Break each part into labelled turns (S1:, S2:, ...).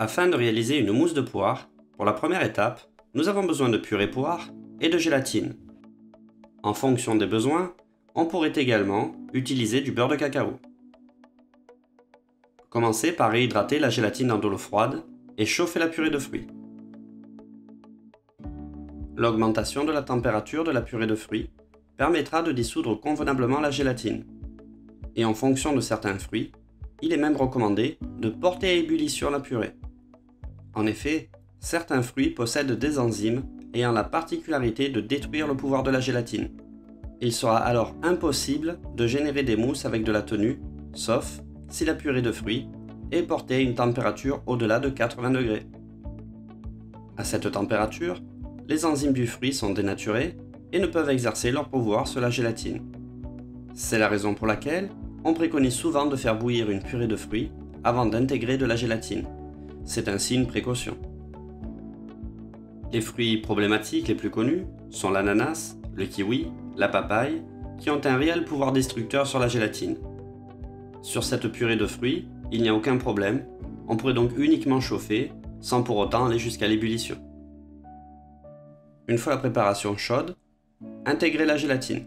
S1: Afin de réaliser une mousse de poire, pour la première étape, nous avons besoin de purée poire et de gélatine. En fonction des besoins, on pourrait également utiliser du beurre de cacao. Commencez par réhydrater la gélatine dans de l'eau froide et chauffer la purée de fruits. L'augmentation de la température de la purée de fruits permettra de dissoudre convenablement la gélatine. Et en fonction de certains fruits, il est même recommandé de porter à ébullition la purée. En effet, certains fruits possèdent des enzymes ayant la particularité de détruire le pouvoir de la gélatine. Il sera alors impossible de générer des mousses avec de la tenue, sauf si la purée de fruits est portée à une température au-delà de 80 degrés. À cette température, les enzymes du fruit sont dénaturées et ne peuvent exercer leur pouvoir sur la gélatine. C'est la raison pour laquelle on préconise souvent de faire bouillir une purée de fruits avant d'intégrer de la gélatine. C'est ainsi une précaution. Les fruits problématiques les plus connus sont l'ananas, le kiwi, la papaye, qui ont un réel pouvoir destructeur sur la gélatine. Sur cette purée de fruits, il n'y a aucun problème, on pourrait donc uniquement chauffer, sans pour autant aller jusqu'à l'ébullition. Une fois la préparation chaude, intégrez la gélatine.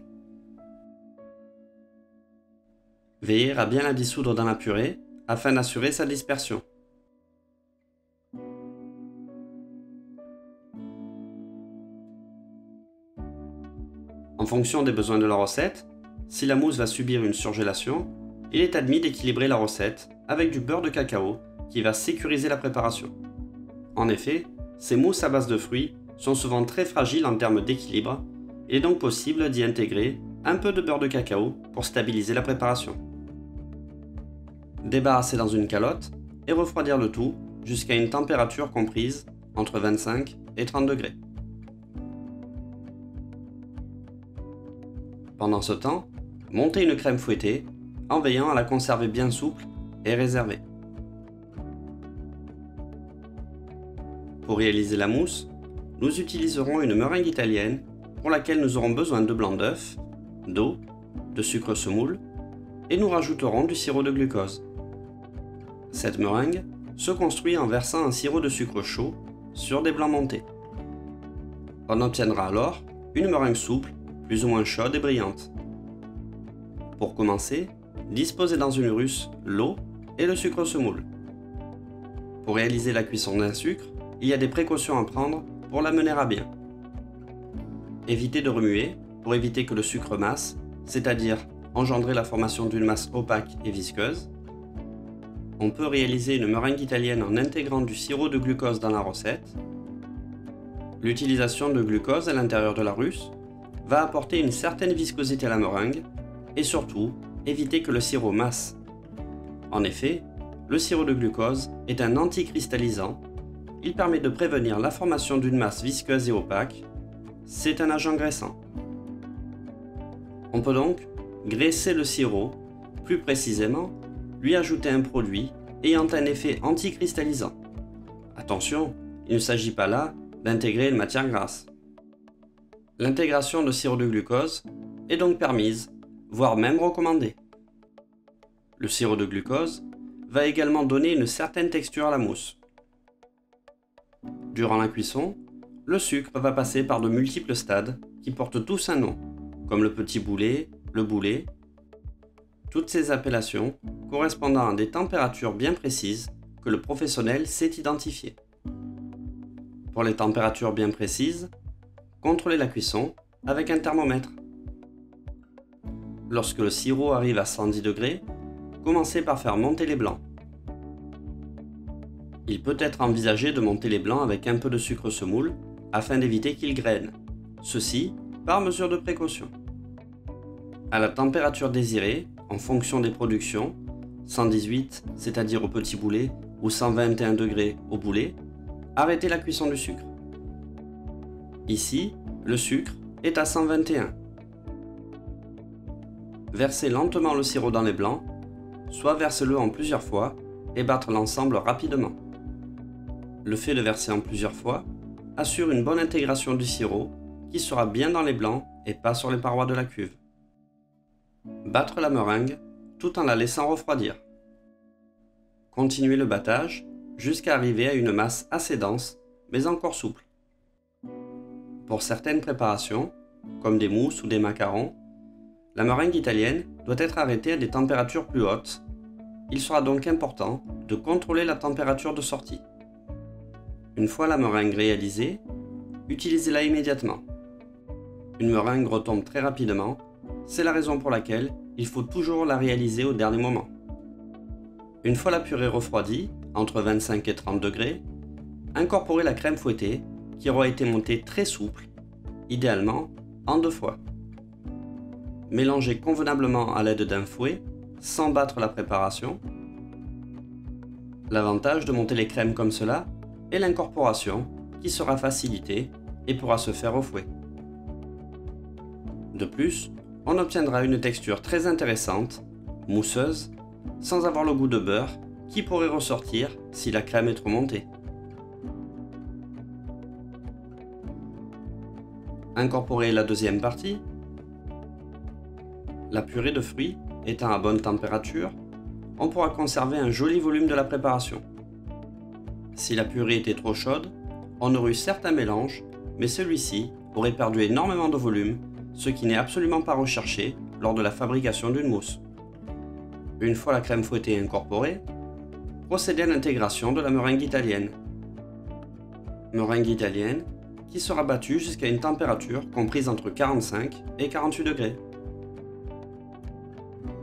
S1: Veillez à bien la dissoudre dans la purée afin d'assurer sa dispersion. En fonction des besoins de la recette, si la mousse va subir une surgélation, il est admis d'équilibrer la recette avec du beurre de cacao qui va sécuriser la préparation. En effet, ces mousses à base de fruits sont souvent très fragiles en termes d'équilibre, il est donc possible d'y intégrer un peu de beurre de cacao pour stabiliser la préparation. Débarrasser dans une calotte et refroidir le tout jusqu'à une température comprise entre 25 et 30 degrés. Pendant ce temps, montez une crème fouettée en veillant à la conserver bien souple et réservée. Pour réaliser la mousse, nous utiliserons une meringue italienne pour laquelle nous aurons besoin de blanc d'œuf, d'eau, de sucre semoule et nous rajouterons du sirop de glucose. Cette meringue se construit en versant un sirop de sucre chaud sur des blancs montés. On obtiendra alors une meringue souple, plus ou moins chaude et brillante. Pour commencer, disposez dans une russe l'eau et le sucre semoule. Pour réaliser la cuisson d'un sucre, il y a des précautions à prendre pour la mener à bien. Évitez de remuer pour éviter que le sucre masse, c'est-à-dire engendrer la formation d'une masse opaque et visqueuse. On peut réaliser une meringue italienne en intégrant du sirop de glucose dans la recette. L'utilisation de glucose à l'intérieur de la russe va apporter une certaine viscosité à la meringue et surtout éviter que le sirop masse. En effet, le sirop de glucose est un anticristallisant. Il permet de prévenir la formation d'une masse visqueuse et opaque. C'est un agent graissant. On peut donc graisser le sirop, plus précisément, lui ajouter un produit ayant un effet anticristallisant. Attention, il ne s'agit pas là d'intégrer une matière grasse. L'intégration de sirop de glucose est donc permise, voire même recommandée. Le sirop de glucose va également donner une certaine texture à la mousse. Durant la cuisson, le sucre va passer par de multiples stades qui portent tous un nom, comme le petit boulet, le boulet. Toutes ces appellations correspondant à des températures bien précises que le professionnel sait identifier. Pour les températures bien précises, contrôlez la cuisson avec un thermomètre. Lorsque le sirop arrive à 110 degrés, commencez par faire monter les blancs. Il peut être envisagé de monter les blancs avec un peu de sucre semoule afin d'éviter qu'ils grainent, ceci par mesure de précaution. À la température désirée, en fonction des productions, 118, c'est-à-dire au petit boulet, ou 121 degrés au boulet, arrêtez la cuisson du sucre. Ici, le sucre est à 121. Versez lentement le sirop dans les blancs, soit verse-le en plusieurs fois et battre l'ensemble rapidement. Le fait de verser en plusieurs fois assure une bonne intégration du sirop qui sera bien dans les blancs et pas sur les parois de la cuve. Battre la meringue tout en la laissant refroidir. Continuez le battage jusqu'à arriver à une masse assez dense, mais encore souple. Pour certaines préparations, comme des mousses ou des macarons, la meringue italienne doit être arrêtée à des températures plus hautes. Il sera donc important de contrôler la température de sortie. Une fois la meringue réalisée, utilisez-la immédiatement. Une meringue retombe très rapidement, c'est la raison pour laquelle il faut toujours la réaliser au dernier moment. Une fois la purée refroidie, entre 25 et 30 degrés, incorporez la crème fouettée qui aura été montée très souple, idéalement en 2 fois. Mélangez convenablement à l'aide d'un fouet, sans battre la préparation. L'avantage de monter les crèmes comme cela est l'incorporation qui sera facilitée et pourra se faire au fouet. De plus, on obtiendra une texture très intéressante, mousseuse, sans avoir le goût de beurre qui pourrait ressortir si la crème est trop montée. Incorporez la deuxième partie. La purée de fruits étant à bonne température, on pourra conserver un joli volume de la préparation. Si la purée était trop chaude, on aurait eu certes un mélange, mais celui-ci aurait perdu énormément de volume, ce qui n'est absolument pas recherché lors de la fabrication d'une mousse. Une fois la crème fouettée incorporée, procédez à l'intégration de la meringue italienne. Meringue italienne qui sera battue jusqu'à une température comprise entre 45 et 48 degrés.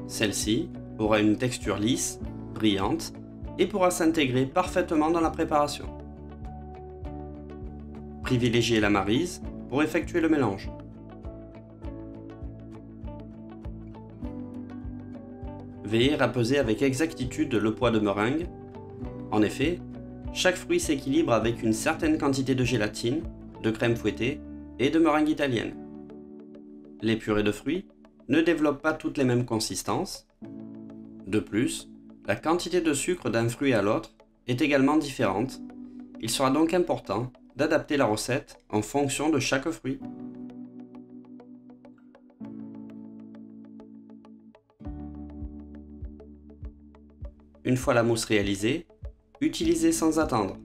S1: Celle-ci aura une texture lisse, brillante et pourra s'intégrer parfaitement dans la préparation. Privilégiez la maryse pour effectuer le mélange. Veillez à peser avec exactitude le poids de meringue. En effet, chaque fruit s'équilibre avec une certaine quantité de gélatine, de crème fouettée et de meringue italienne. Les purées de fruits ne développent pas toutes les mêmes consistances. De plus, la quantité de sucre d'un fruit à l'autre est également différente. Il sera donc important d'adapter la recette en fonction de chaque fruit. Une fois la mousse réalisée, utilisez sans attendre.